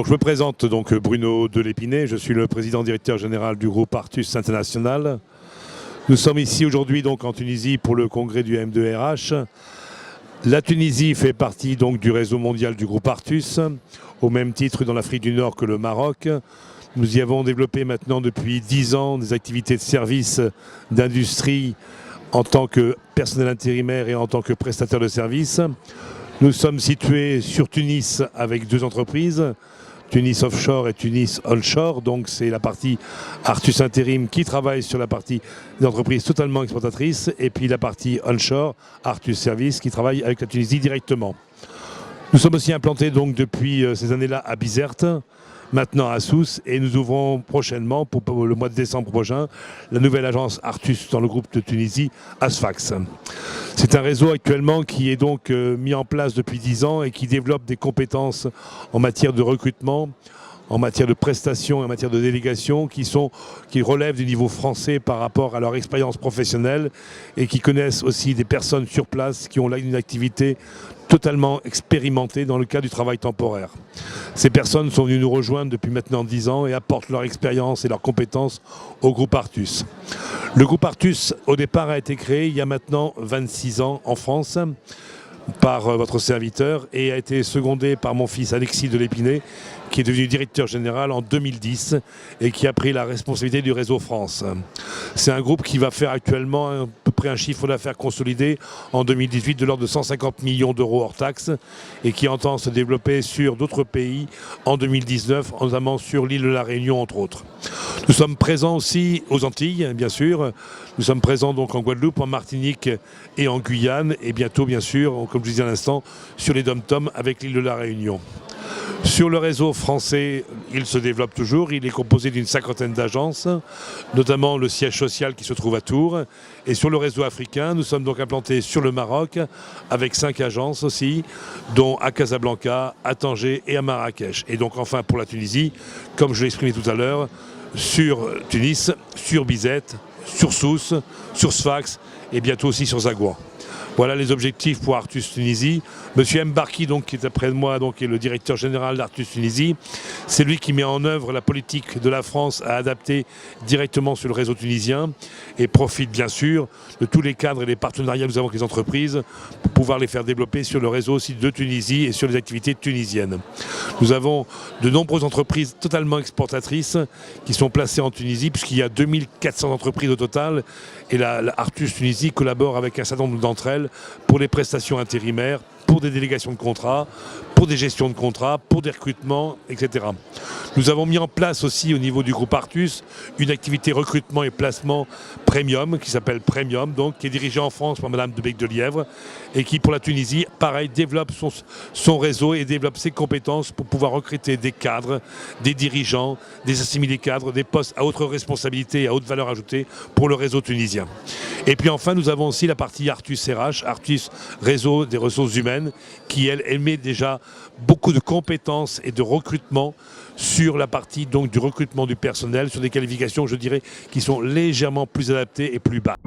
Je me présente donc Bruno Delépinay, je suis le président directeur général du groupe Artus International. Nous sommes ici aujourd'hui donc en Tunisie pour le congrès du M2RH. La Tunisie fait partie donc du réseau mondial du groupe Artus, au même titre dans l'Afrique du Nord que le Maroc. Nous y avons développé maintenant depuis 10 ans des activités de services, d'industrie en tant que personnel intérimaire et en tant que prestataire de services. Nous sommes situés sur Tunis avec 2 entreprises, Tunis Offshore et Tunis Onshore. Donc c'est la partie Artus Intérim qui travaille sur la partie des entreprises totalement exportatrices et puis la partie Onshore, Artus Service, qui travaille avec la Tunisie directement. Nous sommes aussi implantés donc depuis ces années-là à Bizerte, maintenant à Sousse, et nous ouvrons prochainement, pour le mois de décembre prochain, la nouvelle agence Artus dans le groupe de Tunisie, à Sfax. C'est un réseau actuellement qui est donc mis en place depuis 10 ans et qui développe des compétences en matière de recrutement, en matière de prestations et en matière de délégation qui relèvent du niveau français par rapport à leur expérience professionnelle et qui connaissent aussi des personnes sur place qui ont là une activité totalement expérimentée dans le cadre du travail temporaire. Ces personnes sont venues nous rejoindre depuis maintenant 10 ans et apportent leur expérience et leurs compétences au groupe Artus. Le groupe Artus, au départ, a été créé il y a maintenant 26 ans en France par votre serviteur et a été secondé par mon fils Alexis Delépinay, qui est devenu directeur général en 2010 et qui a pris la responsabilité du réseau France. C'est un groupe qui va faire actuellement à peu près un chiffre d'affaires consolidé en 2018 de l'ordre de 150 millions d'euros hors taxes et qui entend se développer sur d'autres pays en 2019, notamment sur l'île de la Réunion entre autres. Nous sommes présents aussi aux Antilles, bien sûr. Nous sommes présents donc en Guadeloupe, en Martinique et en Guyane et bientôt, bien sûr, comme je disais à l'instant, sur les DOM-TOM avec l'île de la Réunion. Sur le réseau français, il se développe toujours. Il est composé d'une 50aine d'agences, notamment le siège social qui se trouve à Tours. Et sur le réseau africain, nous sommes donc implantés sur le Maroc avec 5 agences aussi, dont à Casablanca, à Tanger et à Marrakech. Et donc enfin pour la Tunisie, comme je l'ai exprimé tout à l'heure, sur Tunis, sur Bizerte, sur Sousse, sur Sfax et bientôt aussi sur Zagouan. Voilà les objectifs pour Artus Tunisie. Monsieur Mbarki, donc, qui est après de moi, donc, qui est le directeur général d'Artus Tunisie, c'est lui qui met en œuvre la politique de la France à adapter directement sur le réseau tunisien et profite bien sûr de tous les cadres et les partenariats que nous avons avec les entreprises pour pouvoir les faire développer sur le réseau aussi de Tunisie et sur les activités tunisiennes. Nous avons de nombreuses entreprises totalement exportatrices qui sont placées en Tunisie puisqu'il y a 2400 entreprises au total et la Artus Tunisie collabore avec un certain nombre d'entre elles pour les prestations intérimaires, pour des délégations de contrats, pour des gestions de contrats, pour des recrutements, etc. Nous avons mis en place aussi au niveau du groupe Artus une activité recrutement et placement premium qui s'appelle Premium, donc qui est dirigée en France par Madame de Bec-de-Lièvre et qui pour la Tunisie, pareil, développe son réseau et développe ses compétences pour pouvoir recruter des cadres, des dirigeants, des assimilés cadres, des postes à haute responsabilité et à haute valeur ajoutée pour le réseau tunisien. Et puis enfin, nous avons aussi la partie Artus RH, Artus Réseau des ressources humaines, qui elle met déjà beaucoup de compétences et de recrutement sur la partie donc du recrutement du personnel, sur des qualifications, je dirais, qui sont légèrement plus adaptées et plus basses.